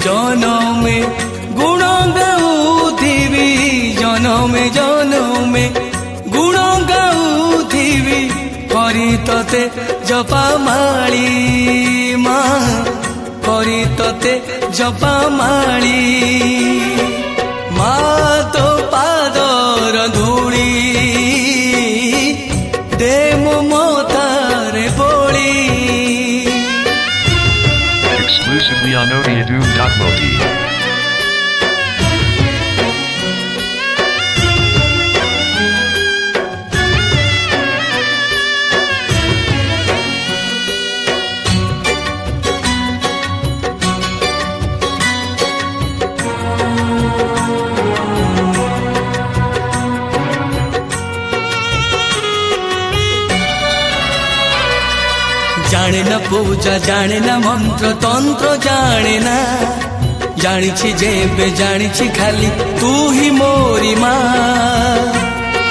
जनमे गुण गाउथिबी जनमे जनमे गुण गाउथिबी करी तते जपामाली माँ करी तते जपामाली माँ तो पादर धूली दे मो मतारे बोली। Exclusively on Odiadoom.Multi. जाने न पूजा जाने न मंत्र तंत्र जाने ना जानी छी जेबे जानी छी खाली तू ही मोरी माँ